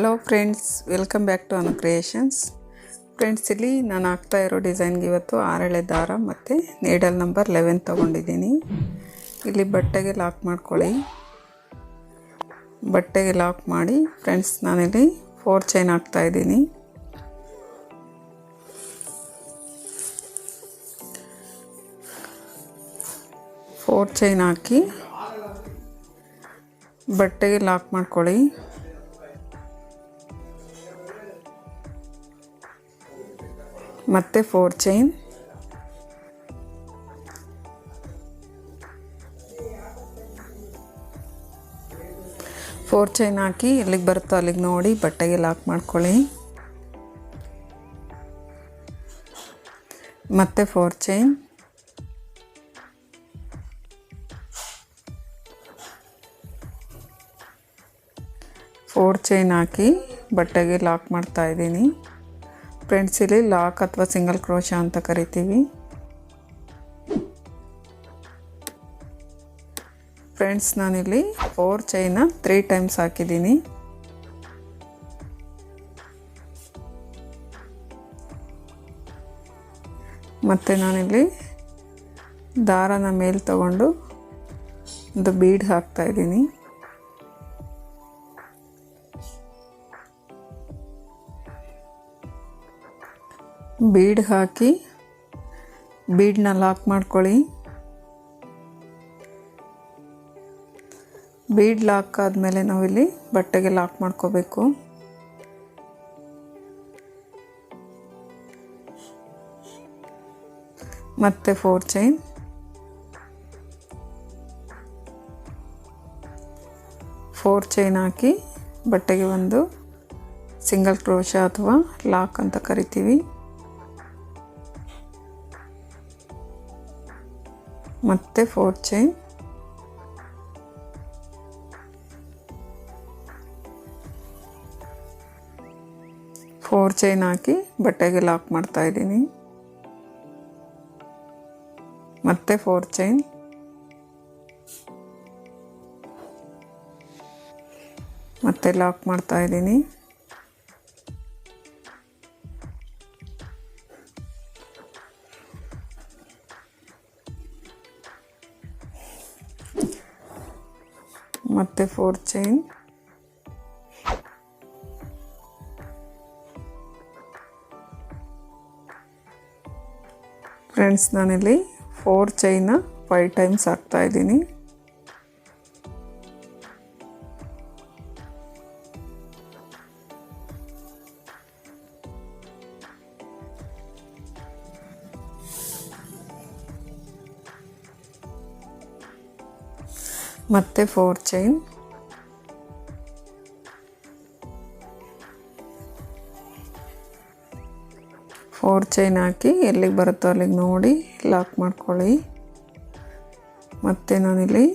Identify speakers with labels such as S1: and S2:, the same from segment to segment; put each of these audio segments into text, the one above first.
S1: Hello friends, welcome back to Anu creations. Friends, ಇಲ್ಲಿ ನಾನು ಹಾಕ್ತಾ ಇರೋ ಡಿಸೈನ್ಗೆ ಇವತ್ತು 6 ಎಳೆ ದಾರ ಮತ್ತು ನೀಡಲ್ ನಂಬರ್ 11 ತೊಗೊಂಡಿದ್ದೀನಿ. ಇಲ್ಲಿ ಬಟ್ಟೆಗೆ ಲಾಕ್ ಮಾಡ್ಕೊಳ್ಳಿ. ಬಟ್ಟೆಗೆ ಲಾಕ್ ಮಾಡಿ ಫ್ರೆಂಡ್ಸ್, ನಾನಿಲ್ಲಿ 4 ಚೈನ್ ಹಾಕ್ತಾಯಿದ್ದೀನಿ. ಫೋರ್ ಚೈನ್ ಹಾಕಿ ಬಟ್ಟೆಗೆ ಲಾಕ್ ಮಾಡ್ಕೊಳ್ಳಿ. ಮತ್ತೆ 4 ಚೈನ್, ಹಾಕಿ ಎಲ್ಲಿಗೆ ಬರುತ್ತೋ ಅಲ್ಲಿಗೆ ನೋಡಿ ಬಟ್ಟೆಗೆ ಲಾಕ್ ಮಾಡ್ಕೊಳ್ಳಿ. ಮತ್ತೆ 4 ಚೈನ್, ಹಾಕಿ ಬಟ್ಟೆಗೆ ಲಾಕ್ ಮಾಡ್ತಾ ಇದ್ದೀನಿ. ಫ್ರೆಂಡ್ಸ್, ಇಲ್ಲಿ ಲಾಕ್ ಅಥವಾ ಸಿಂಗಲ್ ಕ್ರೋಶ ಅಂತ ಕರಿತೀವಿ. ಫ್ರೆಂಡ್ಸ್, ನಾನಿಲ್ಲಿ 4 ಚೈನ 3 ಟೈಮ್ಸ್ ಹಾಕಿದ್ದೀನಿ. ಮತ್ತು ನಾನಿಲ್ಲಿ ದಾರನ ಮೇಲೆ ತಗೊಂಡು ಒಂದು ಬೀಡ್ ಹಾಕ್ತಾ ಇದ್ದೀನಿ. ಬೀಡ್ ಹಾಕಿ ಬೀಡನ್ನ ಲಾಕ್ ಮಾಡ್ಕೊಳ್ಳಿ. ಬೀಡ್ ಲಾಕ್ ಆದಮೇಲೆ ನಾವಿಲ್ಲಿ ಬಟ್ಟೆಗೆ ಲಾಕ್ ಮಾಡ್ಕೋಬೇಕು. ಮತ್ತೆ 4 ಚೈನ್, ಹಾಕಿ ಬಟ್ಟೆಗೆ ಒಂದು ಸಿಂಗಲ್ ಕ್ರೋಶ ಅಥವಾ ಲಾಕ್ ಅಂತ ಕರಿತೀವಿ. ಮತ್ತೆ 4 ಚೈನ್, 4 ಚೈನ್ ಹಾಕಿ ಬಟ್ಟೆಗೆ ಲಾಕ್ ಮಾಡ್ತಾ ಇದ್ದೀನಿ. ಮತ್ತೆ 4 ಚೈನ್, ಮತ್ತೆ ಲಾಕ್ ಮಾಡ್ತಾ ಇದ್ದೀನಿ. ಮತ್ತೆ 4 ಚೈನ್, ಫ್ರೆಂಡ್ಸ್, ನಾನಿಲ್ಲಿ 4 ಚೈನ 5 ಟೈಮ್ಸ್ ಹಾಕ್ತಾ ಇದ್ದೀನಿ. ಮತ್ತೆ 4 ಚೈನ್, 4 ಚೈನ್ ಹಾಕಿ ಎಲ್ಲಿಗೆ ಬರುತ್ತೋ ಅಲ್ಲಿಗೆ ನೋಡಿ ಲಾಕ್ ಮಾಡ್ಕೊಳ್ಳಿ. ಮತ್ತು ನಾನಿಲ್ಲಿ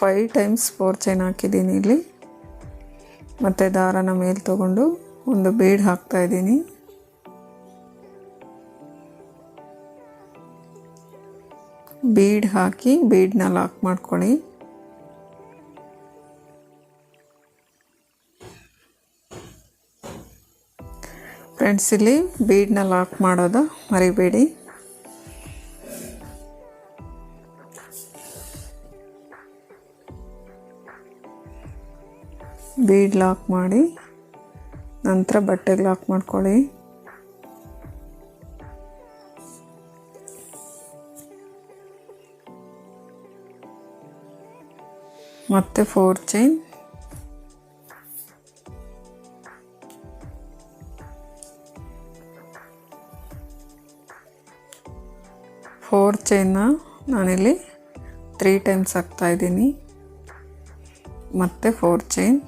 S1: 5 ಟೈಮ್ಸ್ 4 ಚೈನ್ ಹಾಕಿದ್ದೀನಿ ಇಲ್ಲಿ. ಮತ್ತು ದಾರನ ಮೇಲೆ ತಗೊಂಡು ಒಂದು ಬೀಡ್ ಹಾಕ್ತಾ ಇದ್ದೀನಿ. ಬೀಡ್ ಹಾಕಿ ಬೀಡನ್ನ ಲಾಕ್ ಮಾಡ್ಕೊಳ್ಳಿ. ಫ್ರೆಂಡ್ಸ್, ಇಲ್ಲಿ ಬೀಡನ್ನ ಲಾಕ್ ಮಾಡೋದು ಮರಿಬೇಡಿ. ಬೀಡ್ ಲಾಕ್ ಮಾಡಿ ನಂತರ ಬಟ್ಟೆಗೆ ಲಾಕ್ ಮಾಡ್ಕೊಳ್ಳಿ. ಮತ್ತೆ 4 ಚೈನ್, 4 ಚೈನ್ನ ನಾನಿಲ್ಲಿ 3 ಟೈಮ್ಸ್ ಹಾಕ್ತಾ ಇದ್ದೀನಿ. ಮತ್ತೆ 4 ಚೈನ್,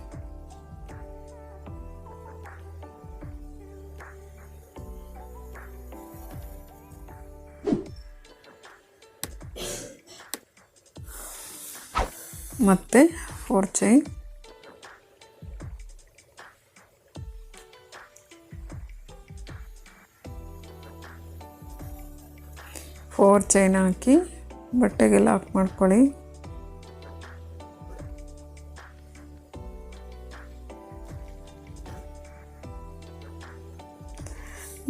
S1: ಮತ್ತೆ 4 ಚೈನ್, 4 ಚೈನ್ ಹಾಕಿ ಬಟ್ಟೆಗೆ ಲಾಕ್ ಮಾಡ್ಕೊಳ್ಳಿ.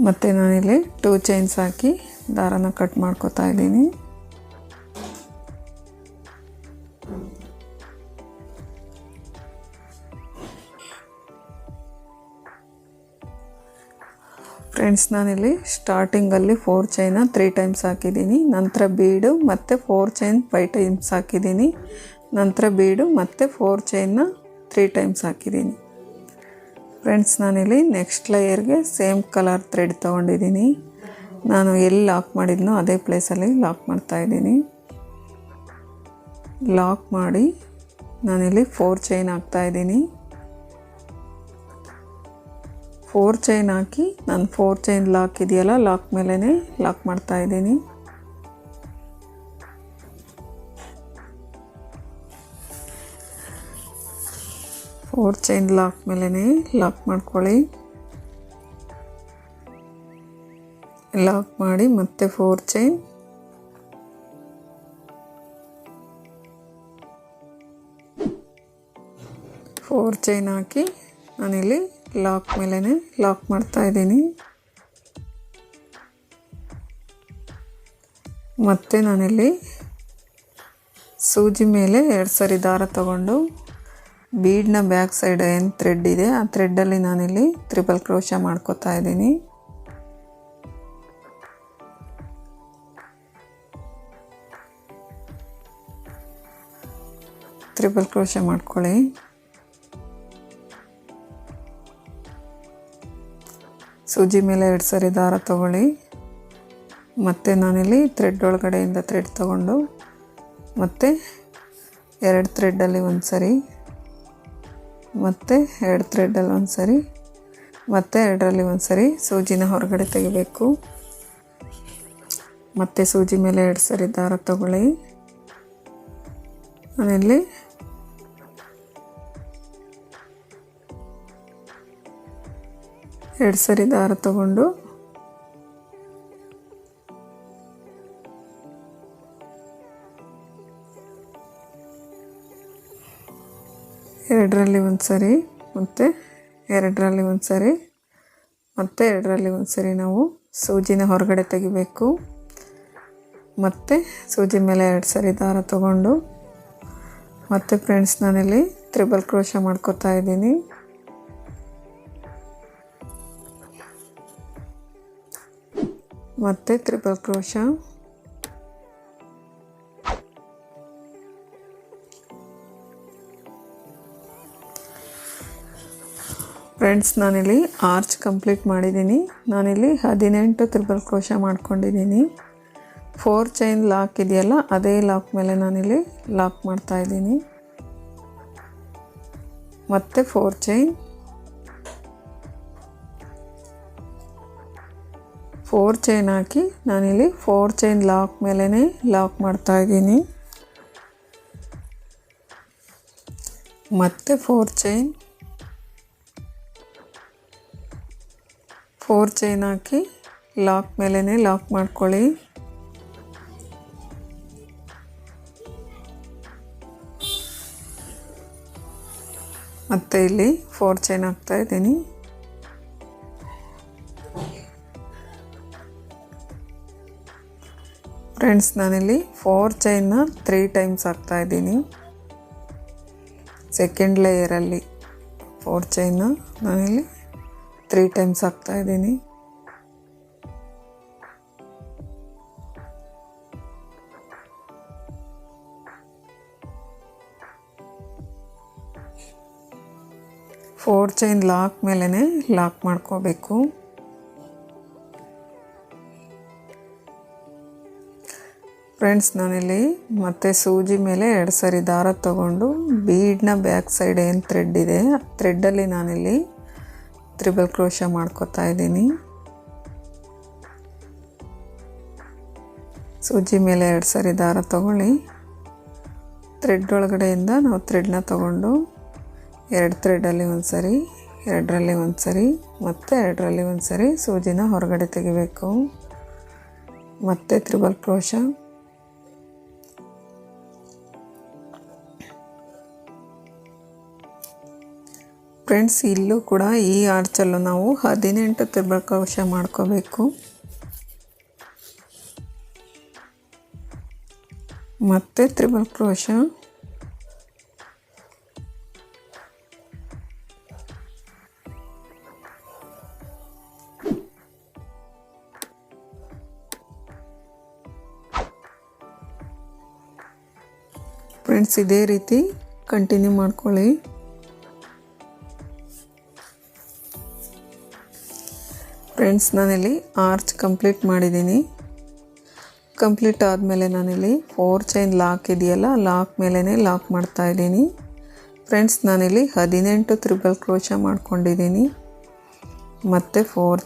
S1: ಮತ್ತು ನಾನಿಲ್ಲಿ 2 ಚೈನ್ಸ್ ಹಾಕಿ ದಾರನ ಕಟ್ ಮಾಡ್ಕೊತಾ ಇದ್ದೀನಿ. ಫ್ರೆಂಡ್ಸ್, ನಾನಿಲ್ಲಿ ಸ್ಟಾರ್ಟಿಂಗಲ್ಲಿ 4 ಚೈನ 3 ಟೈಮ್ಸ್ ಹಾಕಿದ್ದೀನಿ, ನಂತರ ಬೀಡು ಮತ್ತು 4 ಚೈನ್ 5 ಟೈಮ್ಸ್ ಹಾಕಿದ್ದೀನಿ, ನಂತರ ಬೀಡು ಮತ್ತು 4 ಚೈನ್ನ 3 ಟೈಮ್ಸ್ ಹಾಕಿದ್ದೀನಿ. ಫ್ರೆಂಡ್ಸ್, ನಾನಿಲ್ಲಿ ನೆಕ್ಸ್ಟ್ ಲೇಯರ್ಗೆ ಸೇಮ್ ಕಲರ್ ಥ್ರೆಡ್ ತೊಗೊಂಡಿದ್ದೀನಿ. ನಾನು ಎಲ್ಲಿ ಲಾಕ್ ಮಾಡಿದ್ನೋ ಅದೇ ಪ್ಲೇಸಲ್ಲಿ ಲಾಕ್ ಮಾಡ್ತಾಯಿದ್ದೀನಿ. ಲಾಕ್ ಮಾಡಿ ನಾನಿಲ್ಲಿ 4 ಚೈನ್ ಹಾಕ್ತಾಯಿದ್ದೀನಿ. 4 ಚೈನ್ ಹಾಕಿ ನಾನು 4 ಚೈನ್ ಲಾಕ್ ಇದೆಯಲ್ಲ, ಲಾಕ್ ಮೇಲೇ ಲಾಕ್ ಮಾಡ್ತಾಯಿದ್ದೀನಿ. ಫೋರ್ ಚೈನ್ ಲಾಕ್ ಮೇಲೇ ಲಾಕ್ ಮಾಡ್ಕೊಳ್ಳಿ. ಲಾಕ್ ಮಾಡಿ ಮತ್ತೆ 4 ಚೈನ್, ಹಾಕಿ ನಾನಿಲ್ಲಿ ಲಾಕ್ ಮೇಲೇ ಲಾಕ್ ಮಾಡ್ತಾ ಇದ್ದೀನಿ. ಮತ್ತು ನಾನಿಲ್ಲಿ ಸೂಜಿ ಮೇಲೆ 2 ಸರಿ ದಾರ ತಗೊಂಡು ಬೀಡ್ನ ಬ್ಯಾಕ್ ಸೈಡ್ ಏನು ಥ್ರೆಡ್ ಇದೆ ಆ ಥ್ರೆಡ್ಡಲ್ಲಿ ನಾನಿಲ್ಲಿ ಟ್ರಿಪಲ್ ಕ್ರೋಶಾ ಮಾಡ್ಕೋತಾ ಇದ್ದೀನಿ. ಟ್ರಿಪಲ್ ಕ್ರೋಶಾ ಮಾಡ್ಕೊಳ್ಳಿ. ಸೂಜಿ ಮೇಲೆ 2 ಸರಿ ದಾರ ತಗೊಳ್ಳಿ. ಮತ್ತು ನಾನಿಲ್ಲಿ ಥ್ರೆಡ್ ಒಳಗಡೆಯಿಂದ ಥ್ರೆಡ್ ತಗೊಂಡು ಮತ್ತು 2 ಥ್ರೆಡ್ಡಲ್ಲಿ ಒಂದು ಸರಿ, ಮತ್ತು 2 ಥ್ರೆಡ್ಡಲ್ಲಿ ಒಂದು ಸರಿ, ಮತ್ತು 2ರಲ್ಲಿ ಒಂದು ಸರಿ ಸೂಜಿನ ಹೊರಗಡೆ ತೆಗಿಬೇಕು. ಮತ್ತು ಸೂಜಿ ಮೇಲೆ 2 ಸರಿ ದಾರ ತಗೊಳ್ಳಿ. ನಾನಿಲ್ಲಿ ಎರಡು ಸರಿ ದಾರ ತಗೊಂಡು ಎರಡರಲ್ಲಿ ಒಂದು ಸರಿ, ಮತ್ತು 2ರಲ್ಲಿ ಒಂದು ಸರಿ, ಮತ್ತು 2ರಲ್ಲಿ ಒಂದು ಸರಿ ನಾವು ಸೂಜಿನ ಹೊರಗಡೆ ತೆಗಿಬೇಕು. ಮತ್ತು ಸೂಜಿ ಮೇಲೆ 2 ಸರಿ ದಾರ ತಗೊಂಡು ಮತ್ತು ಫ್ರೆಂಡ್ಸ್ ನಾನಿಲ್ಲಿ ಟ್ರಿಪಲ್ ಕ್ರೋಶಾ ಮಾಡ್ಕೋತಾ ಇದ್ದೀನಿ. ಮತ್ತು ಟ್ರಿಪಲ್ ಕ್ರೋಶಾ, ಫ್ರೆಂಡ್ಸ್ ನಾನಿಲ್ಲಿ ಆರ್ಚ್ ಕಂಪ್ಲೀಟ್ ಮಾಡಿದ್ದೀನಿ. ನಾನಿಲ್ಲಿ 18 ಟ್ರಿಪಲ್ ಕ್ರೋಶಾ ಮಾಡ್ಕೊಂಡಿದ್ದೀನಿ. 4 ಚೈನ್ ಲಾಕ್ ಇದೆಯಲ್ಲ ಅದೇ ಲಾಕ್ ಮೇಲೆ ನಾನಿಲ್ಲಿ ಲಾಕ್ ಮಾಡ್ತಾಯಿದ್ದೀನಿ. ಮತ್ತು 4 ಚೈನ್, 4 ಚೈನ್ ಹಾಕಿ ನಾನಿಲ್ಲಿ 4 ಚೈನ್ ಲಾಕ್ ಮೇಲೇ ಲಾಕ್ ಮಾಡ್ತಾಯಿದ್ದೀನಿ. ಮತ್ತು 4 ಚೈನ್, 4 ಚೈನ್ ಹಾಕಿ ಲಾಕ್ ಮೇಲೇ ಲಾಕ್ ಮಾಡ್ಕೊಳ್ಳಿ. ಮತ್ತು ಇಲ್ಲಿ 4 ಚೈನ್ ಹಾಕ್ತಾ ಇದ್ದೀನಿ. ಫ್ರೆಂಡ್ಸ್ ನಾನಿಲ್ಲಿ 4 ಚೈನ್ನ 3 ಟೈಮ್ಸ್ ಹಾಕ್ತಾ ಇದ್ದೀನಿ. ಸೆಕೆಂಡ್ ಲೇಯರಲ್ಲಿ 4 ಚೈನ್ನ ನಾನಿಲ್ಲಿ 3 ಟೈಮ್ಸ್ ಹಾಕ್ತಾ ಇದ್ದೀನಿ. ಫೋರ್ ಚೈನ್ ಲಾಕ್ ಮೇಲೇ ಲಾಕ್ ಮಾಡ್ಕೋಬೇಕು. ಫ್ರೆಂಡ್ಸ್ ನಾನಿಲ್ಲಿ ಮತ್ತೆ ಸೂಜಿ ಮೇಲೆ 2 ಸರಿ ದಾರ ತಗೊಂಡು ಬೀಡ್ನ ಬ್ಯಾಕ್ ಸೈಡ್ ಏನು ಥ್ರೆಡ್ ಇದೆ ಆ ಥ್ರೆಡ್ಡಲ್ಲಿ ನಾನಿಲ್ಲಿ ಟ್ರಿಪಲ್ ಕ್ರೋಶಾ ಮಾಡ್ಕೋತಾ ಇದ್ದೀನಿ. ಸೂಜಿ ಮೇಲೆ 2 ಸರಿ ದಾರ ತಗೊಳ್ಳಿ. ಥ್ರೆಡ್ ಒಳಗಡೆಯಿಂದ ನಾವು ಥ್ರೆಡ್ನ ತಗೊಂಡು 2 ಥ್ರೆಡ್ಡಲ್ಲಿ ಒಂದು ಸರಿ, 2ರಲ್ಲಿ ಒಂದು ಸರಿ, ಮತ್ತು 2ರಲ್ಲಿ ಒಂದು ಸರಿ ಸೂಜಿನ ಹೊರಗಡೆ ತೆಗಿಬೇಕು. ಮತ್ತು ಟ್ರಿಪಲ್ ಕ್ರೋಶಾ, ಫ್ರೆಂಡ್ಸ್, ಇಲ್ಲೂ ಕೂಡ ಈ ಆರ್ಚಲ್ಲೂ ನಾವು 18 ತ್ರಿಬಲ್ ಕ್ರೋಶೆ ಮಾಡ್ಕೋಬೇಕು. ಮತ್ತೆ ತ್ರಿಬಲ್ ಕ್ರೋಶೆ, ಫ್ರೆಂಡ್ಸ್ ಇದೇ ರೀತಿ ಕಂಟಿನ್ಯೂ ಮಾಡ್ಕೊಳ್ಳಿ. ಫ್ರೆಂಡ್ಸ್, ನಾನಿಲ್ಲಿ ಆರ್ಚ್ ಕಂಪ್ಲೀಟ್ ಮಾಡಿದ್ದೀನಿ. ಕಂಪ್ಲೀಟ್ ಆದಮೇಲೆ ನಾನಿಲ್ಲಿ 4 ಚೈನ್ ಲಾಕ್ ಇದೆಯಲ್ಲ, ಲಾಕ್ ಮೇಲೇ ಲಾಕ್ ಮಾಡ್ತಾಯಿದ್ದೀನಿ. ಫ್ರೆಂಡ್ಸ್, ನಾನಿಲ್ಲಿ 18 ತ್ರಿಬಲ್ ಕ್ರೋಶೆ ಮಾಡ್ಕೊಂಡಿದ್ದೀನಿ. ಮತ್ತು 4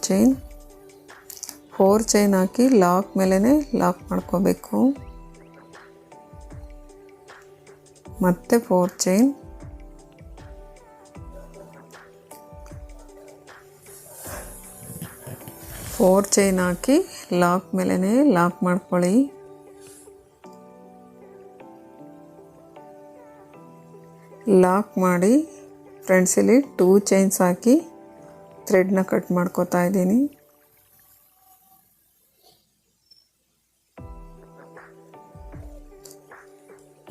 S1: ಚೈನ್ ಹಾಕಿ ಲಾಕ್ ಮೇಲೇ ಲಾಕ್ ಮಾಡ್ಕೋಬೇಕು. ಮತ್ತು 4 ಚೈನ್, ಹಾಕಿ ಲಾಕ್ ಮೇಲೇ ಲಾಕ್ ಮಾಡ್ಕೊಳ್ಳಿ. ಲಾಕ್ ಮಾಡಿ ಫ್ರೆಂಡ್ಸ್ ಇಲ್ಲಿ 2 ಚೈನ್ಸ್ ಹಾಕಿ ಥ್ರೆಡ್ನ ಕಟ್ ಮಾಡ್ಕೋತಾ ಇದ್ದೀನಿ.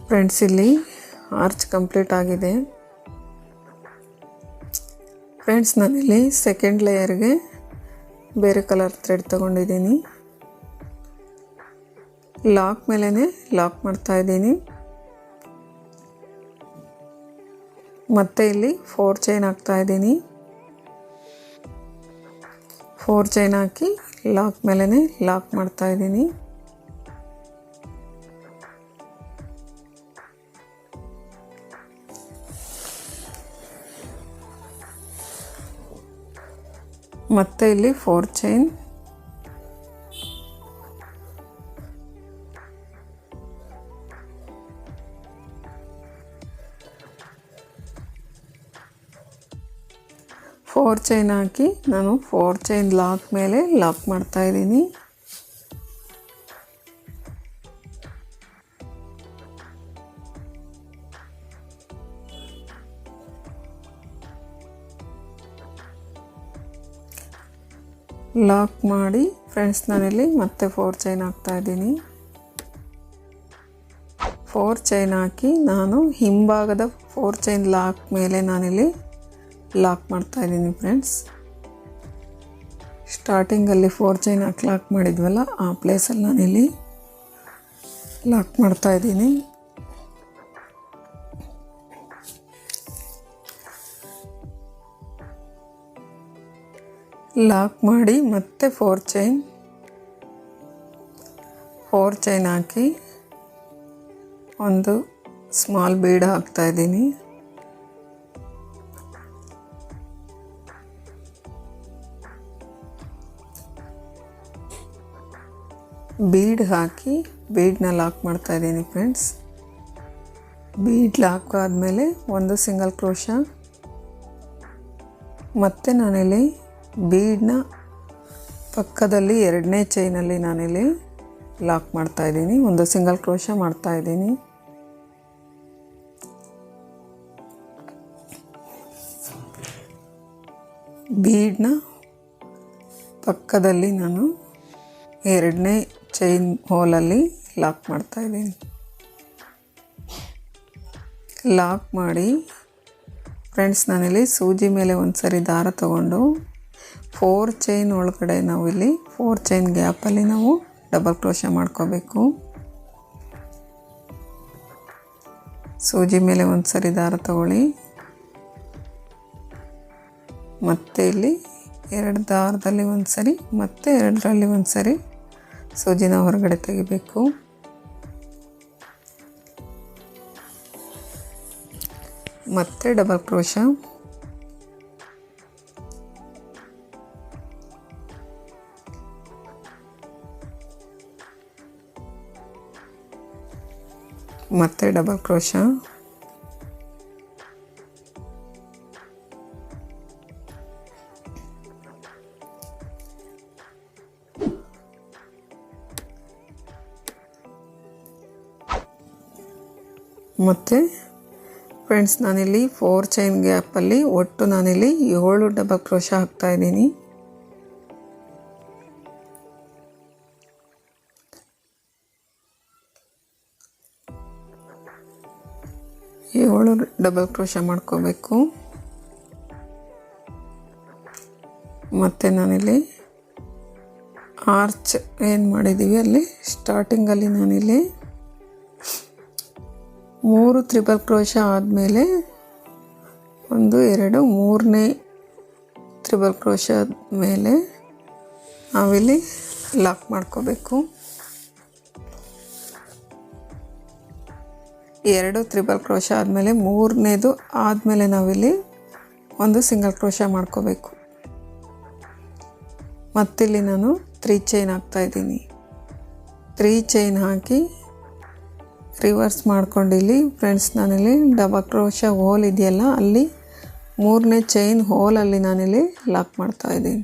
S1: ಫ್ರೆಂಡ್ಸ್, ಇಲ್ಲಿ ಆರ್ಚ್ ಕಂಪ್ಲೀಟ್ ಆಗಿದೆ. ಫ್ರೆಂಡ್ಸ್, ನಾನಿಲ್ಲಿ ಸೆಕೆಂಡ್ ಲೇಯರ್ಗೆ ಬೇರೆ ಕಲರ್ ಥ್ರೆಡ್ ತಗೊಂಡಿದ್ದೀನಿ. ಲಾಕ್ ಮೇಲೇ ಲಾಕ್ ಮಾಡ್ತಾ ಇದ್ದೀನಿ. ಮತ್ತೆ ಇಲ್ಲಿ 4 ಚೈನ್ ಹಾಕ್ತಾ ಇದ್ದೀನಿ. 4 ಚೈನ್ ಹಾಕಿ ಲಾಕ್ ಮೇಲೇ ಲಾಕ್ ಮಾಡ್ತಾ ಇದ್ದೀನಿ. ಮತ್ತೆ ಇಲ್ಲಿ 4 ಚೈನ್, ಹಾಕಿ ನಾನು 4 ಚೈನ್ ಲಾಕ್ ಮೇಲೆ ಲಾಕ್ ಮಾಡ್ತಾ ಇದ್ದೀನಿ. ಲಾಕ್ ಮಾಡಿ ಫ್ರೆಂಡ್ಸ್, ನಾನಿಲ್ಲಿ ಮತ್ತೆ 4 ಚೈನ್ ಹಾಕ್ತಾ ಇದ್ದೀನಿ. 4 ಚೈನ್ ಹಾಕಿ ನಾನು ಹಿಂಭಾಗದ 4 ಚೈನ್ ಲಾಕ್ ಮೇಲೆ ನಾನಿಲ್ಲಿ ಲಾಕ್ ಮಾಡ್ತಾ ಇದ್ದೀನಿ. ಫ್ರೆಂಡ್ಸ್, ಸ್ಟಾರ್ಟಿಂಗಲ್ಲಿ 4 ಚೈನ್ ಹಾಕಿ ಲಾಕ್ ಮಾಡಿದ್ವಲ್ಲ, ಆ ಪ್ಲೇಸಲ್ಲಿ ನಾನಿಲ್ಲಿ ಲಾಕ್ ಮಾಡ್ತಾ ಇದ್ದೀನಿ. ಲಾಕ್ ಮಾಡಿ ಮತ್ತೆ 4 ಚೈನ್ ಹಾಕಿ ಒಂದು ಸ್ಮಾಲ್ ಬೀಡ್ ಹಾಕ್ತಾ ಇದ್ದೀನಿ. ಬೀಡ್ ಹಾಕಿ ಬೀಡ್ನ ಲಾಕ್ ಮಾಡ್ತಾ ಇದ್ದೀನಿ. ಫ್ರೆಂಡ್ಸ್, ಬೀಡ್ ಲಾಕ್ ಆದಮೇಲೆ ಒಂದು ಸಿಂಗಲ್ ಕ್ರೋಶಾ, ಮತ್ತು ನಾನಿಲ್ಲಿ ಬೀಡ್ನ ಪಕ್ಕದಲ್ಲಿ 2ನೇ ಚೈನಲ್ಲಿ ನಾನಿಲ್ಲಿ ಲಾಕ್ ಮಾಡ್ತಾ ಇದ್ದೀನಿ. ಒಂದು ಸಿಂಗಲ್ ಕ್ರೋಶಾ ಮಾಡ್ತಾ ಇದ್ದೀನಿ. ಬೀಡ್ನ ಪಕ್ಕದಲ್ಲಿ ನಾನು 2ನೇ ಚೈನ್ ಹೋಲಲ್ಲಿ ಲಾಕ್ ಮಾಡ್ತಾ ಇದ್ದೀನಿ. ಲಾಕ್ ಮಾಡಿ ಫ್ರೆಂಡ್ಸ್, ನಾನಿಲ್ಲಿ ಸೂಜಿ ಮೇಲೆ ಒಂದು ಸರಿ ದಾರ ತಗೊಂಡು 4 ಚೈನ್ ಒಳಗಡೆ ನಾವಿಲ್ಲಿ 4 ಚೈನ್ ಗ್ಯಾಪಲ್ಲಿ ನಾವು ಡಬಲ್ ಕ್ರೋಶೆ ಮಾಡ್ಕೋಬೇಕು. ಸೂಜಿ ಮೇಲೆ ಒಂದು ಸರಿ ದಾರ ತಗೊಳ್ಳಿ. ಮತ್ತೆ ಇಲ್ಲಿ 2 ದಾರದಲ್ಲಿ ಒಂದು ಸರಿ, ಮತ್ತೆ 2ರಲ್ಲಿ ಒಂದು ಸರಿ ಸೂಜಿನ ಹೊರಗಡೆ ತೆಗಿಬೇಕು. ಮತ್ತೆ ಡಬಲ್ ಕ್ರೋಶೆ, ಮತ್ತೆ ಡಬಲ್ ಕ್ರೋಶೆ, ಮತ್ತು ಫ್ರೆಂಡ್ಸ್, ನಾನಿಲ್ಲಿ 4 ಚೈನ್ ಗ್ಯಾಪಲ್ಲಿ ಒಟ್ಟು ನಾನಿಲ್ಲಿ 7 ಡಬಲ್ ಕ್ರೋಶಾ ಹಾಕ್ತಾಯಿದ್ದೀನಿ. ಏಳು ಡಬಲ್ ಕ್ರೋಶಾ ಮಾಡ್ಕೋಬೇಕು. ಮತ್ತು ನಾನಿಲ್ಲಿ ಆರ್ಚ್ ಏನು ಮಾಡಿದ್ದೀವಿ ಅಲ್ಲಿ ಸ್ಟಾರ್ಟಿಂಗಲ್ಲಿ ನಾನಿಲ್ಲಿ 3 ತ್ರಿಬಲ್ ಕ್ರೋಶಾ ಆದಮೇಲೆ 1 2 3ನೇ ತ್ರಿಬಲ್ ಕ್ರೋಶಾ ಆದಮೇಲೆ ನಾವಿಲ್ಲಿ ಲಾಕ್ ಮಾಡ್ಕೋಬೇಕು. 2 ತ್ರಿಬಲ್ ಕ್ರೋಶಾ ಆದಮೇಲೆ 3ನೇದು ಆದಮೇಲೆ ನಾವಿಲ್ಲಿ 1 ಸಿಂಗಲ್ ಕ್ರೋಶಾ ಮಾಡ್ಕೋಬೇಕು. ಮತ್ತಿಲ್ಲಿ ನಾನು 3 ಚೈನ್ ಹಾಕ್ತಾಯಿದ್ದೀನಿ. 3 ಚೈನ್ ಹಾಕಿ ರಿವರ್ಸ್ ಮಾಡ್ಕೊಂಡಿಲ್ಲಿ ಫ್ರೆಂಡ್ಸ್ ನಾನಿಲ್ಲಿ ಡಬಲ್ ಕ್ರೋಶಾ ಹೋಲ್ ಇದೆಯಲ್ಲ ಅಲ್ಲಿ 3ನೇ ಚೈನ್ ಹೋಲಲ್ಲಿ ನಾನಿಲ್ಲಿ ಲಾಕ್ ಮಾಡ್ತಾಯಿದ್ದೀನಿ.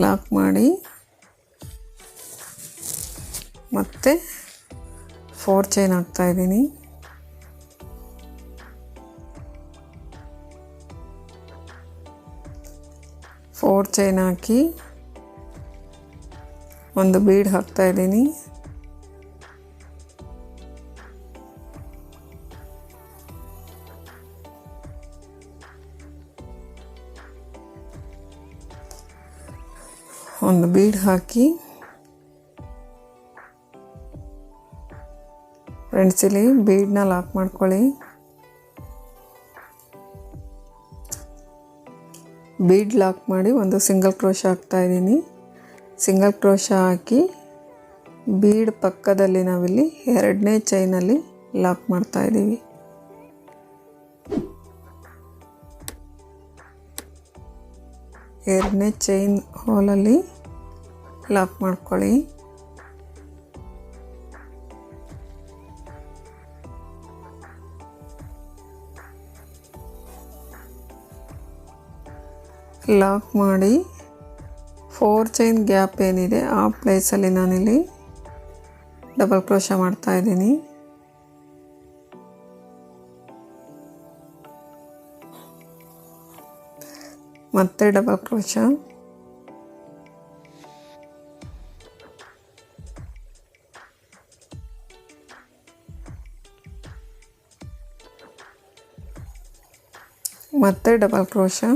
S1: ಲಾಕ್ ಮಾಡಿ ಮತ್ತೆ 4 ಚೈನ್ ಹಾಕ್ತಾಯಿದ್ದೀನಿ. 4 ಚೈನ್ ಹಾಕಿ ಒಂದು ಬೀಡ್ ಹಾಕ್ತಾಯಿದ್ದೀನಿ. ಒಂದು ಬೀಡ್ ಹಾಕಿ ಫ್ರೆಂಡ್ಸ್ ಇಲ್ಲಿ ಬೀಡನ್ನ ಲಾಕ್ ಮಾಡ್ಕೊಳ್ಳಿ. ಬೀಡ್ ಲಾಕ್ ಮಾಡಿ ಒಂದು ಸಿಂಗಲ್ ಕ್ರೋಶಾ ಹಾಕ್ತಾಯಿದ್ದೀನಿ. ಸಿಂಗಲ್ ಕ್ರೋಶಾ ಹಾಕಿ ಬೀಡ್ ಪಕ್ಕದಲ್ಲಿ ನಾವಿಲ್ಲಿ 2ನೇ ಚೈನಲ್ಲಿ ಲಾಕ್ ಮಾಡ್ತಾಯಿದ್ದೀವಿ. ಎರಡನೇ ಚೈನ್ ಹೋಲಲ್ಲಿ ಲಾಕ್ ಮಾಡ್ಕೊಳ್ಳಿ. ಲಾಕ್ ಮಾಡಿ 4 ಚೈನ್ ಗ್ಯಾಪ್ ಏನಿದೆ ಆ ಪ್ಲೇಸಲ್ಲಿ ನಾನಿಲ್ಲಿ ಡಬಲ್ ಕ್ರೋಶಾ ಮಾಡ್ತಾಯಿದ್ದೀನಿ. ಮತ್ತೆ ಡಬಲ್ ಕ್ರೋಶಾ, ಮತ್ತೆ ಡಬಲ್ ಕ್ರೋಶಾ,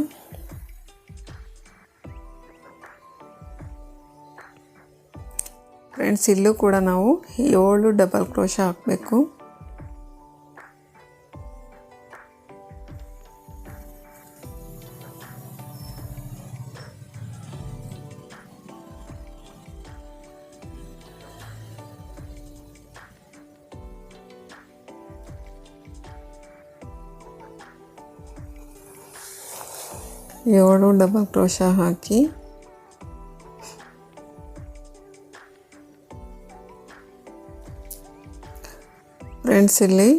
S1: ಫ್ರೆಂಡ್ಸ್ ಇಲ್ಲೂ ಕೂಡ ನಾವು 7 ಡಬಲ್ ಕ್ರೋಶಾ ಹಾಕಬೇಕು. ಏಳು ಡಬಲ್ ಕ್ರೋಶಾ ಹಾಕಿ ಫ್ರೆಂಡ್ಸ್ ಇಲ್ಲಿ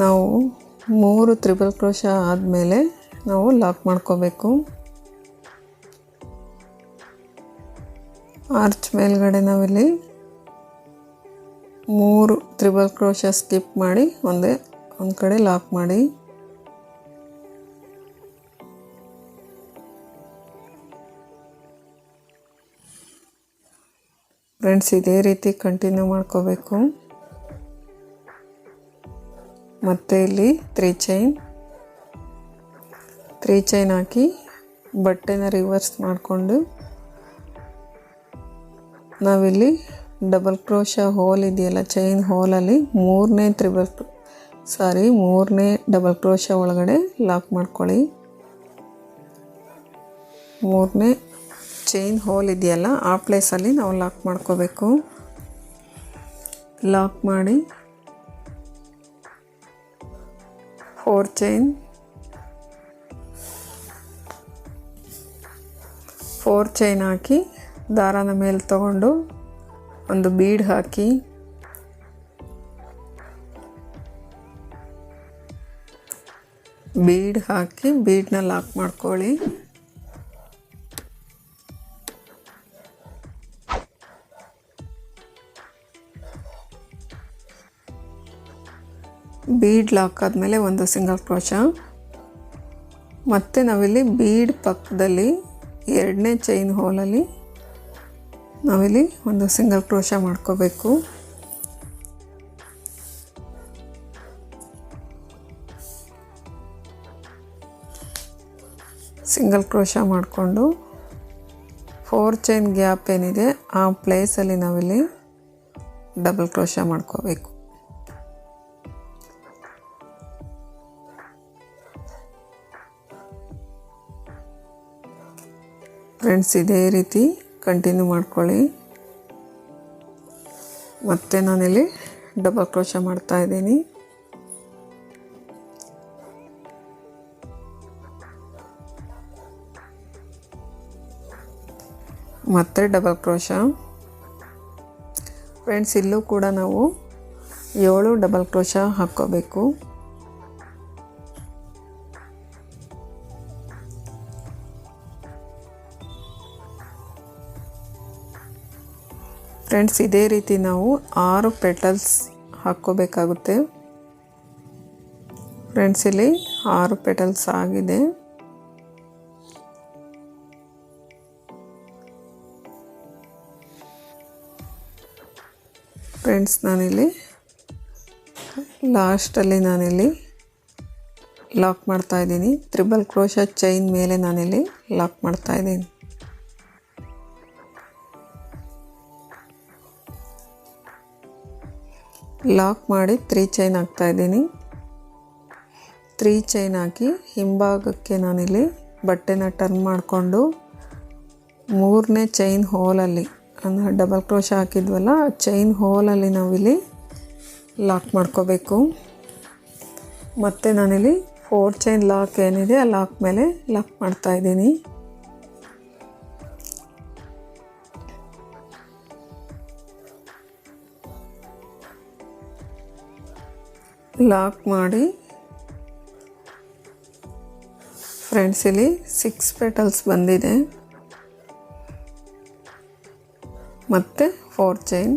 S1: ನಾವು 3 ತ್ರಿಬಲ್ ಕ್ರೋಶಾ ಆದಮೇಲೆ ನಾವು ಲಾಕ್ ಮಾಡ್ಕೋಬೇಕು. ಆರ್ಚ್ ಮೇಲ್ಗಡೆ ನಾವಿಲ್ಲಿ 3 ತ್ರಿಬಲ್ ಕ್ರೋಶಾ ಸ್ಕಿಪ್ ಮಾಡಿ ಒಂದು ಕಡೆ ಲಾಕ್ ಮಾಡಿ. ಫ್ರೆಂಡ್ಸ್ ಇದೇ ರೀತಿ ಕಂಟಿನ್ಯೂ ಮಾಡ್ಕೋಬೇಕು. ಮತ್ತೆ ಇಲ್ಲಿ 3 ಚೈನ್ ಹಾಕಿ ಬಟ್ಟೆನ ರಿವರ್ಸ್ ಮಾಡಿಕೊಂಡು ನಾವಿಲ್ಲಿ ಡಬಲ್ ಕ್ರೋಶಾ ಹೋಲ್ ಇದೆಯಲ್ಲ ಚೈನ್ ಹೋಲಲ್ಲಿ 3ನೇ ಡಬಲ್ ಕ್ರೋಶಾ ಒಳಗಡೆ ಲಾಕ್ ಮಾಡ್ಕೊಳ್ಳಿ. 3ನೇ ಚೈನ್ ಹೋಲ್ ಇದೆಯಲ್ಲ ಆ ಪ್ಲೇಸಲ್ಲಿ ನಾವು ಲಾಕ್ ಮಾಡ್ಕೋಬೇಕು. ಲಾಕ್ ಮಾಡಿ 4 ಚೈನ್ ಹಾಕಿ ದಾರಾನ ಮೇಲೆ ತಗೊಂಡು ಒಂದು ಬೀಡ್ ಹಾಕಿ ಬೀಡ್ನ ಲಾಕ್ ಮಾಡ್ಕೊಳ್ಳಿ. ಬೀಡ್ ಲಾಕ್ ಆದಮೇಲೆ ಒಂದು ಸಿಂಗಲ್ ಕ್ರೋಶಾ, ಮತ್ತು ನಾವಿಲ್ಲಿ ಬೀಡ್ ಪಕ್ಕದಲ್ಲಿ ಎರಡನೇ ಚೈನ್ ಹೋಲಲ್ಲಿ ನಾವಿಲ್ಲಿ ಒಂದು ಸಿಂಗಲ್ ಕ್ರೋಶಾ ಮಾಡ್ಕೋಬೇಕು. ಸಿಂಗಲ್ ಕ್ರೋಶಾ ಮಾಡಿಕೊಂಡು 4 ಚೈನ್ ಗ್ಯಾಪ್ ಏನಿದೆ ಆ ಪ್ಲೇಸಲ್ಲಿ ನಾವಿಲ್ಲಿ ಡಬಲ್ ಕ್ರೋಶಾ ಮಾಡ್ಕೋಬೇಕು. ಫ್ರೆಂಡ್ಸ್, ಇದೇ ರೀತಿ ಕಂಟಿನ್ಯೂ ಮಾಡ್ಕೊಳ್ಳಿ. ಮತ್ತೆ ನಾನಿಲ್ಲಿ ಡಬಲ್ ಕ್ರೋಶಾ ಮಾಡ್ತಾ ಇದ್ದೀನಿ. ಮತ್ತೆ ಡಬಲ್ ಕ್ರೋಶಾ. ಫ್ರೆಂಡ್ಸ್, ಇಲ್ಲೂ ಕೂಡ ನಾವು 7 ಡಬಲ್ ಕ್ರೋಶಾ ಹಾಕ್ಕೋಬೇಕು. ಫ್ರೆಂಡ್ಸ್, ಇದೇ ರೀತಿ ನಾವು 6 ಪೆಟಲ್ಸ್ ಹಾಕ್ಕೋಬೇಕಾಗುತ್ತೆ. ಫ್ರೆಂಡ್ಸ್, ಇಲ್ಲಿ 6 ಪೆಟಲ್ಸ್ ಆಗಿದೆ. ಫ್ರೆಂಡ್ಸ್, ನಾನಿಲ್ಲಿ ಲಾಸ್ಟಲ್ಲಿ ನಾನಿಲ್ಲಿ ಲಾಕ್ ಮಾಡ್ತಾ ಇದ್ದೀನಿ. ತ್ರಿಬಲ್ ಕ್ರೋಶಾ ಚೈನ್ ಮೇಲೆ ನಾನಿಲ್ಲಿ ಲಾಕ್ ಮಾಡ್ತಾ ಇದ್ದೀನಿ. ಲಾಕ್ ಮಾಡಿ 3 ಚೈನ್ ಹಾಕ್ತಾ ಇದ್ದೀನಿ. 3 ಚೈನ್ ಹಾಕಿ ಹಿಂಭಾಗಕ್ಕೆ ನಾನಿಲ್ಲಿ ಬಟ್ಟೆನ ಟರ್ನ್ ಮಾಡಿಕೊಂಡು 3ನೇ ಚೈನ್ ಹೋಲಲ್ಲಿ ಅಂದರೆ ಡಬಲ್ ಕ್ರೋಶಾ ಹಾಕಿದ್ವಲ್ಲ ಆ ಚೈನ್ ಹೋಲಲ್ಲಿ ನಾವಿಲ್ಲಿ ಲಾಕ್ ಮಾಡ್ಕೋಬೇಕು. ಮತ್ತು ನಾನಿಲ್ಲಿ 4 ಚೈನ್ ಲಾಕ್ ಏನಿದೆ ಆ ಲಾಕ್ ಮೇಲೆ ಲಾಕ್ ಮಾಡ್ತಾ ಇದ್ದೀನಿ. ಲಾಕ್ ಮಾಡಿ ಫ್ರೆಂಡ್ಸ್, ಇಲ್ಲಿ 6 ಪೆಟಲ್ಸ್ ಬಂದಿದೆ. ಮತ್ತು 4 ಚೈನ್.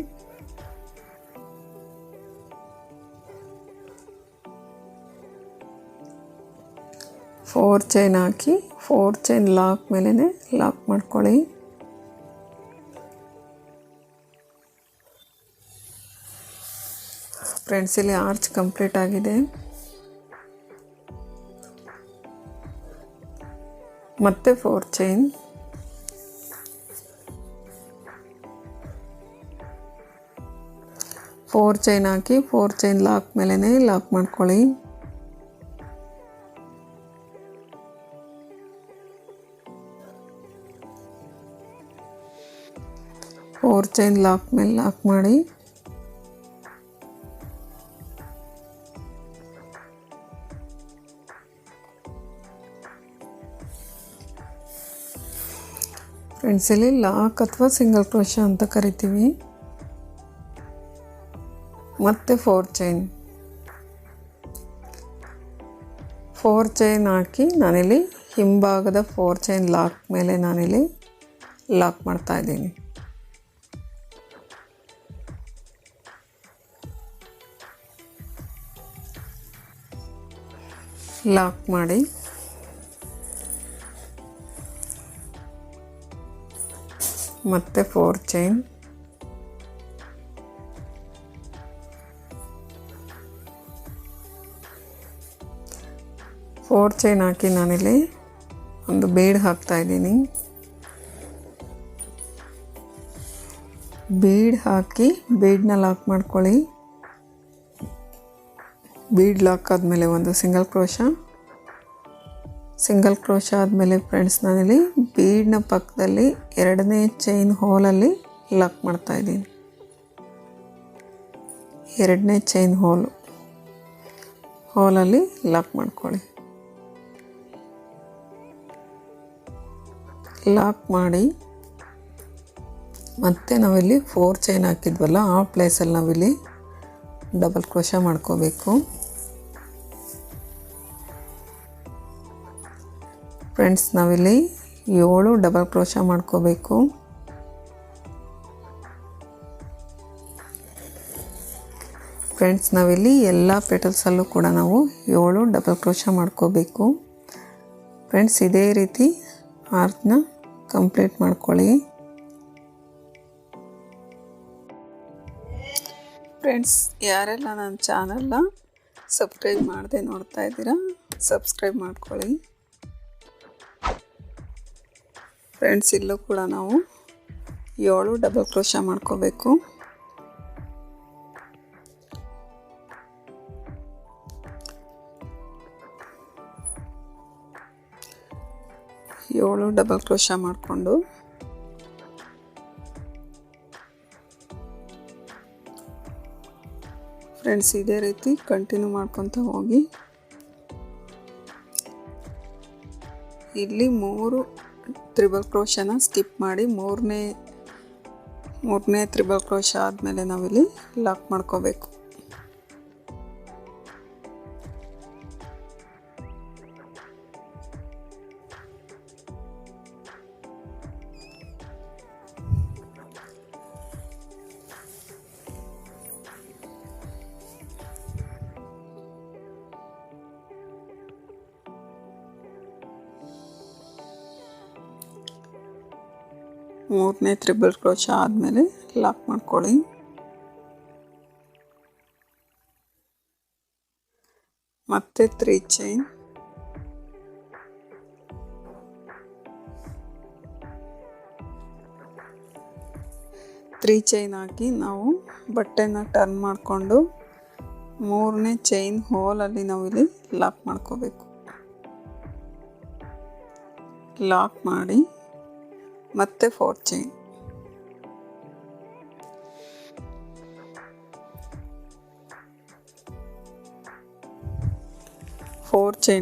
S1: ಫೋರ್ ಚೈನ್ ಹಾಕಿ 4 ಚೈನ್ ಲಾಕ್ ಮೇಲೇ ಲಾಕ್ ಮಾಡ್ಕೊಳ್ಳಿ. ಫ್ರೆಂಡ್ಸ್, ಇಲ್ಲಿ ಆರ್ಚ್ ಕಂಪ್ಲೀಟ್ ಆಗಿದೆ. ಮತ್ತೆ 4 ಚೈನ್. ಫೋರ್ ಚೈನ್ ಹಾಕಿ 4 ಚೈನ್ ಲಾಕ್ ಮೇಲೇ ಲಾಕ್ ಮಾಡ್ಕೊಳ್ಳಿ. ಫೋರ್ ಚೈನ್ ಲಾಕ್ ಮೇಲೆ ಲಾಕ್ ಮಾಡಿ ಫ್ರೆಂಡ್ಸ್, ಇಲ್ಲಿ ಲಾಕ್ ಅಥವಾ ಸಿಂಗಲ್ ಕ್ರೋಶಾ ಅಂತ ಕರಿತೀವಿ. ಮತ್ತೆ 4 ಚೈನ್. 4 ಚೈನ್ ಹಾಕಿ ನಾನಿಲ್ಲಿ ಹಿಂಭಾಗದ 4 ಚೈನ್ ಲಾಕ್ ಮೇಲೆ ನಾನಿಲ್ಲಿ ಲಾಕ್ ಮಾಡ್ತಾ ಇದ್ದೀನಿ. ಲಾಕ್ ಮಾಡಿ ಮತ್ತೆ 4 ಚೈನ್. ಫೋರ್ ಚೈನ್ ಹಾಕಿ ನಾನಿಲ್ಲಿ ಒಂದು ಬೀಡ್ ಹಾಕ್ತಾ ಇದ್ದೀನಿ. ಬೀಡ್ ಹಾಕಿ ಬೀಡನ್ನ ಲಾಕ್ ಮಾಡ್ಕೊಳ್ಳಿ. ಬೀಡ್ ಲಾಕ್ ಆದಮೇಲೆ ಒಂದು ಸಿಂಗಲ್ ಕ್ರೋಶಾ. ಸಿಂಗಲ್ ಕ್ರೋಶಾ ಆದಮೇಲೆ ಫ್ರೆಂಡ್ಸ್, ನಾನಿಲ್ಲಿ ಬೀಡ್ನ ಪಕ್ಕದಲ್ಲಿ 2ನೇ ಚೈನ್ ಹೋಲಲ್ಲಿ ಲಾಕ್ ಮಾಡ್ತಾ ಇದ್ದೀನಿ. 2ನೇ ಚೈನ್ ಹೋಲಲ್ಲಿ ಲಾಕ್ ಮಾಡ್ಕೊಳ್ಳಿ. ಲಾಕ್ ಮಾಡಿ ಮತ್ತೆ ನಾವಿಲ್ಲಿ 4 ಚೈನ್ ಹಾಕಿದ್ವಲ್ಲ ಆ ಪ್ಲೇಸಲ್ಲಿ ನಾವಿಲ್ಲಿ ಡಬಲ್ ಕ್ರೋಶಾ ಮಾಡ್ಕೋಬೇಕು. ಫ್ರೆಂಡ್ಸ್, ನಾವಿಲ್ಲಿ 7 ಡಬಲ್ ಕ್ರೋಶಾ ಮಾಡ್ಕೋಬೇಕು. ಫ್ರೆಂಡ್ಸ್, ನಾವಿಲ್ಲಿ ಎಲ್ಲ ಪೆಟಲ್ಸಲ್ಲೂ ಕೂಡ ನಾವು 7 ಡಬಲ್ ಕ್ರೋಶಾ ಮಾಡ್ಕೋಬೇಕು. ಫ್ರೆಂಡ್ಸ್, ಇದೇ ರೀತಿ ಆರ್ಕ್ನ ಕಂಪ್ಲೀಟ್ ಮಾಡ್ಕೊಳ್ಳಿ. ಫ್ರೆಂಡ್ಸ್, ಯಾರೆಲ್ಲ ನನ್ನ ಚಾನಲ್ನ ಸಬ್ಸ್ಕ್ರೈಬ್ ಮಾಡದೆ ನೋಡ್ತಾ ಇದ್ದೀರಾ, ಸಬ್ಸ್ಕ್ರೈಬ್ ಮಾಡ್ಕೊಳ್ಳಿ. ಫ್ರೆಂಡ್ಸ್, ಇಲ್ಲೂ ಕೂಡ ನಾವು 7 ಡಬಲ್ ಕ್ರೋಶಾ ಮಾಡ್ಕೋಬೇಕು. ಏಳು ಡಬಲ್ ಕ್ರೋಶಾ ಮಾಡಿಕೊಂಡು ಫ್ರೆಂಡ್ಸ್ ಇದೇ ರೀತಿ ಕಂಟಿನ್ಯೂ ಮಾಡ್ಕೊತ ಹೋಗಿ. ಇಲ್ಲಿ 3 ತ್ರಿಬಲ್ ಕ್ರೋಶಾನ ಸ್ಕಿಪ್ ಮಾಡಿ ಮೂರನೇ ತ್ರಿಬಲ್ ಕ್ರೋಶಾ ಆದಮೇಲೆ ನಾವಿಲ್ಲಿ ಲಾಕ್ ಮಾಡ್ಕೋಬೇಕು. ಮೂರನೇ ತ್ರಿಬಲ್ ಕ್ರೋಶಾ ಆದಮೇಲೆ ಲಾಕ್ ಮಾಡ್ಕೊಳ್ಳಿ. ಮತ್ತೆ 3 ಚೈನ್, ಹಾಕಿ ನಾವು ಬಟ್ಟೆನ ಟರ್ನ್ ಮಾಡಿಕೊಂಡು ಮೂರನೇ ಚೈನ್ ಹೋಲಲ್ಲಿ ನಾವಿಲ್ಲಿ ಲಾಕ್ ಮಾಡ್ಕೋಬೇಕು. ಲಾಕ್ ಮಾಡಿ ಮತ್ತೆ 4 ಚೈನ್,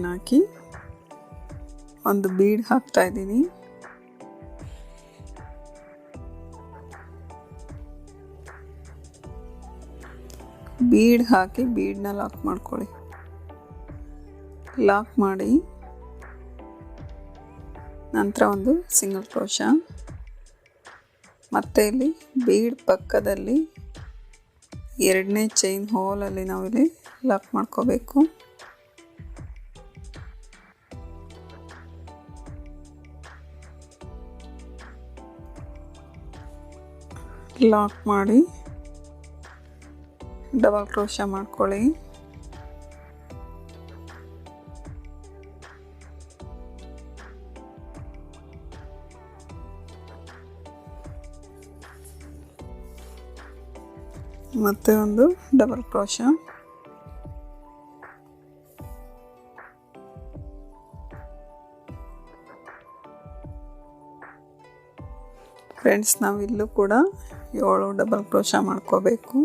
S1: ಹಾಕಿ ಒಂದು ಬೀಡ್ ಹಾಕ್ತಾ ಇದ್ದೀನಿ. ಬೀಡ್ ಹಾಕಿ ಬೀಡ್ನ ಲಾಕ್ ಮಾಡ್ಕೊಳ್ಳಿ. ಲಾಕ್ ಮಾಡಿ ನಂತರ ಒಂದು ಸಿಂಗಲ್ ಕ್ರೋಶಾ, ಮತ್ತೆ ಇಲ್ಲಿ ಬೀಡ್ ಪಕ್ಕದಲ್ಲಿ 2ನೇ ಚೈನ್ ಹೋಲಲ್ಲಿ ನಾವಿಲ್ಲಿ ಲಾಕ್ ಮಾಡ್ಕೋಬೇಕು. ಲಾಕ್ ಮಾಡಿ ಡಬಲ್ ಕ್ರೋಶಾ ಮಾಡ್ಕೊಳ್ಳಿ. ಮತ್ತೆ ಒಂದು ಡಬಲ್ ಕ್ರೋಶಾ, ಫ್ರೆಂಡ್ಸ್ ನಾವಿಲ್ಲೂ ಕೂಡ 7 ಡಬಲ್ ಕ್ರೋಶಾ ಮಾಡ್ಕೋಬೇಕು.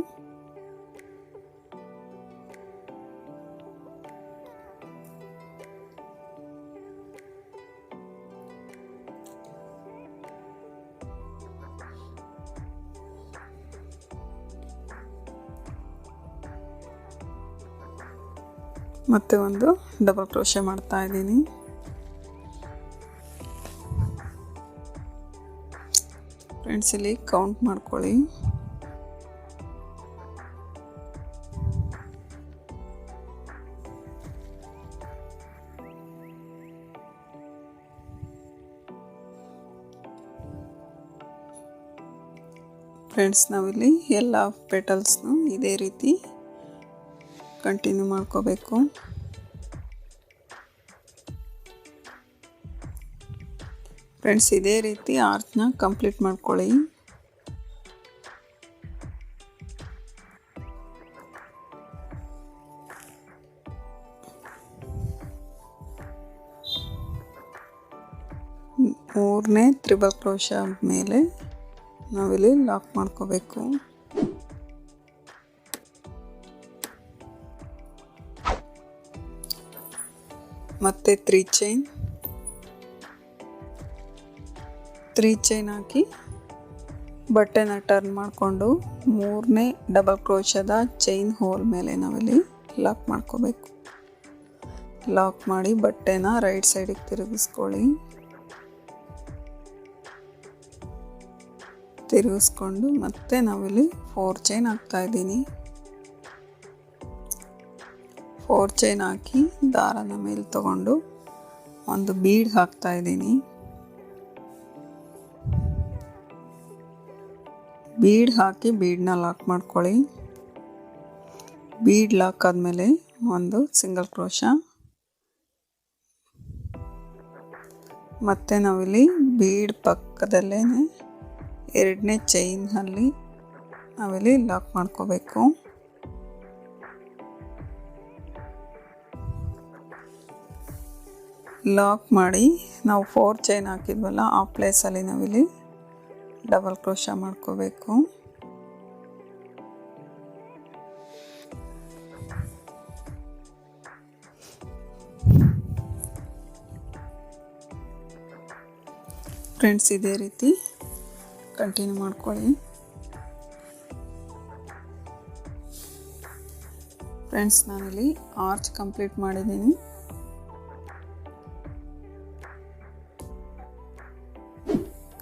S1: ಮತ್ತೆ ಒಂದು ಡಬಲ್ ಕ್ರೋಶಾ ಮಾಡ್ತಾ ಇದ್ದೀನಿ. ಫ್ರೆಂಡ್ಸ್, ಇಲ್ಲಿ ಕೌಂಟ್ ಮಾಡ್ಕೊಳ್ಳಿ. ಫ್ರೆಂಡ್ಸ್, ನಾವಿಲ್ಲಿ ಎಲ್ಲ ಪೆಟಲ್ಸ್ನು ಇದೇ ರೀತಿ ಕಂಟಿನ್ಯೂ ಮಾಡ್ಕೋಬೇಕು. ಫ್ರೆಂಡ್ಸ್, ಇದೇ ರೀತಿ ಆರ್ಚ್ನ ಕಂಪ್ಲೀಟ್ ಮಾಡ್ಕೊಳ್ಳಿ. ಮೂರನೇ ತ್ರಿಬಲ್ ಕ್ರೋಶಾ ಮೇಲೆ ನಾವಿಲ್ಲಿ ಲಾಕ್ ಮಾಡ್ಕೋಬೇಕು. ಮತ್ತೆ 3 ಚೈನ್ ಹಾಕಿ ಬಟ್ಟೆನ ಟರ್ನ್ ಮಾಡಿಕೊಂಡು ಮೂರನೇ ಡಬಲ್ ಕ್ರೋಶಾದ ಚೈನ್ ಹೋಲ್ ಮೇಲೆ ನಾವಿಲ್ಲಿ ಲಾಕ್ ಮಾಡ್ಕೋಬೇಕು. ಲಾಕ್ ಮಾಡಿ ಬಟ್ಟೆನ ರೈಟ್ ಸೈಡಿಗೆ ತಿರುಗಿಸ್ಕೊಳ್ಳಿ. ತಿರುಗಿಸ್ಕೊಂಡು ಮತ್ತೆ ನಾವಿಲ್ಲಿ 4 ಚೈನ್ ಹಾಕ್ತಾ ಇದ್ದೀನಿ. 4 ಚೈನ್ ಹಾಕಿ ದಾರನ ಮೇಲೆ ತಗೊಂಡು ಒಂದು ಬೀಡ್ ಹಾಕ್ತಾ ಇದ್ದೀನಿ. ಬೀಡ್ ಹಾಕಿ ಬೀಡನ್ನ ಲಾಕ್ ಮಾಡ್ಕೊಳ್ಳಿ. ಬೀಡ್ ಲಾಕ್ ಆದಮೇಲೆ ಒಂದು ಸಿಂಗಲ್ ಕ್ರೋಶಾ, ಮತ್ತು ನಾವಿಲ್ಲಿ ಬೀಡ್ ಪಕ್ಕದಲ್ಲೇ 2ನೇ ಚೈನಲ್ಲಿ ನಾವಿಲ್ಲಿ ಲಾಕ್ ಮಾಡ್ಕೋಬೇಕು. ಲಾಕ್ ಮಾಡಿ ನಾವು 4 ಚೈನ್ ಹಾಕಿದ್ವಲ್ಲ ಆ ಪ್ಲೇಸಲ್ಲಿ ನಾವಿಲ್ಲಿ ಡಬಲ್ ಕ್ರೋಶಾ ಮಾಡ್ಕೋಬೇಕು. ಫ್ರೆಂಡ್ಸ್, ಇದೇ ರೀತಿ ಕಂಟಿನ್ಯೂ ಮಾಡ್ಕೊಳ್ಳಿ. ಫ್ರೆಂಡ್ಸ್, ನಾನಿಲ್ಲಿ ಆರ್ಚ್ ಕಂಪ್ಲೀಟ್ ಮಾಡಿದ್ದೀನಿ.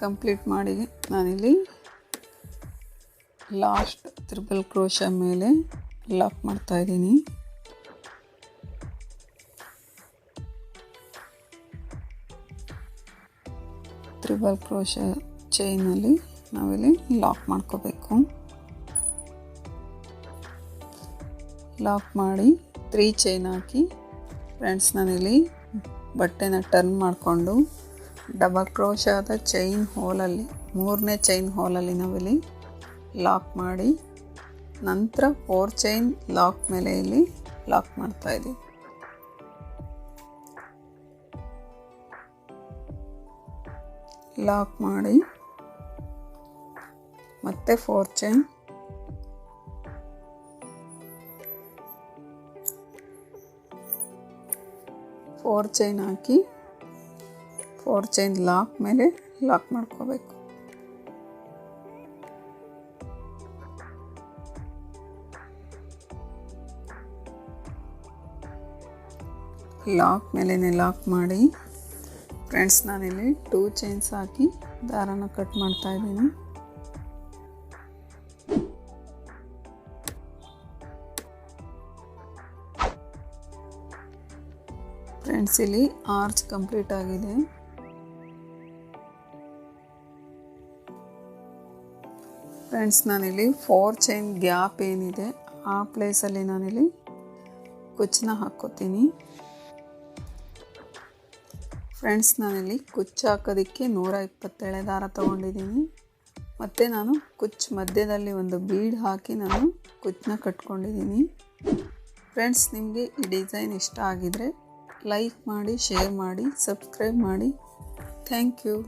S1: ಕಂಪ್ಲೀಟ್ ಮಾಡಿ ನಾನಿಲ್ಲಿ ಲಾಸ್ಟ್ ತ್ರಿಬಲ್ ಕ್ರೋಶಾ ಮೇಲೆ ಲಾಕ್ ಮಾಡ್ತಾ ಇದ್ದೀನಿ. ತ್ರಿಬಲ್ ಕ್ರೋಶಾ ಚೈನಲ್ಲಿ ನಾವಿಲ್ಲಿ ಲಾಕ್ ಮಾಡ್ಕೋಬೇಕು. ಲಾಕ್ ಮಾಡಿ 3 ಚೈನ್ ಹಾಕಿ ಫ್ರೆಂಡ್ಸ್, ನಾನಿಲ್ಲಿ ಬಟ್ಟೆನ ಟರ್ನ್ ಮಾಡಿಕೊಂಡು ಡಬಲ್ ಕ್ರೋಶಾದ ಚೈನ್ ಹೋಲಲ್ಲಿ 3ನೇ ಚೈನ್ ಹೋಲಲ್ಲಿ ನಾವಿಲ್ಲಿ ಲಾಕ್ ಮಾಡಿ ನಂತರ 4 ಚೈನ್ ಲಾಕ್ ಮೇಲೆ ಇಲ್ಲಿ ಲಾಕ್ ಮಾಡ್ತಾ ಇದ್ದೀವಿ. ಲಾಕ್ ಮಾಡಿ ಮತ್ತೆ 4 ಚೈನ್, 4 ಚೈನ್ ಹಾಕಿ 4 ಚೈನ್ ಲಾಕ್ ಮೇಲೆ ಲಾಕ್ ಮಾಡ್ಕೋಬೇಕು. ಲಾಕ್ ಮೇಲೇ ಲಾಕ್ ಮಾಡಿ ಫ್ರೆಂಡ್ಸ್, ನಾನಿಲ್ಲಿ 2 ಚೈನ್ಸ್ ಹಾಕಿ ದಾರನ ಕಟ್ ಮಾಡ್ತಾ ಇದ್ದೀನಿ. ಫ್ರೆಂಡ್ಸ್, ಇಲ್ಲಿ ಆರ್ಚ್ ಕಂಪ್ಲೀಟ್ ಆಗಿದೆ. ಫ್ರೆಂಡ್ಸ್, ನಾನಿಲ್ಲಿ 4 ಚೈನ್ ಗ್ಯಾಪ್ ಏನಿದೆ ಆ ಪ್ಲೇಸಲ್ಲಿ ನಾನಿಲ್ಲಿ ಕುಚ್ಚನ್ನ ಹಾಕ್ಕೋತೀನಿ. ಫ್ರೆಂಡ್ಸ್, ನಾನಿಲ್ಲಿ ಕುಚ್ಚು ಹಾಕೋದಕ್ಕೆ 127 ದಾರ ತೊಗೊಂಡಿದ್ದೀನಿ. ಮತ್ತು ನಾನು ಕುಚ್ಚು ಮಧ್ಯದಲ್ಲಿ ಒಂದು ಬೀಡ್ ಹಾಕಿ ನಾನು ಕುಚ್ಚನ್ನ ಕಟ್ಕೊಂಡಿದ್ದೀನಿ. ಫ್ರೆಂಡ್ಸ್, ನಿಮಗೆ ಈ ಡಿಸೈನ್ ಇಷ್ಟ ಆಗಿದರೆ ಲೈಕ್ ಮಾಡಿ, ಶೇರ್ ಮಾಡಿ, ಸಬ್ಸ್ಕ್ರೈಬ್ ಮಾಡಿ. Thank you.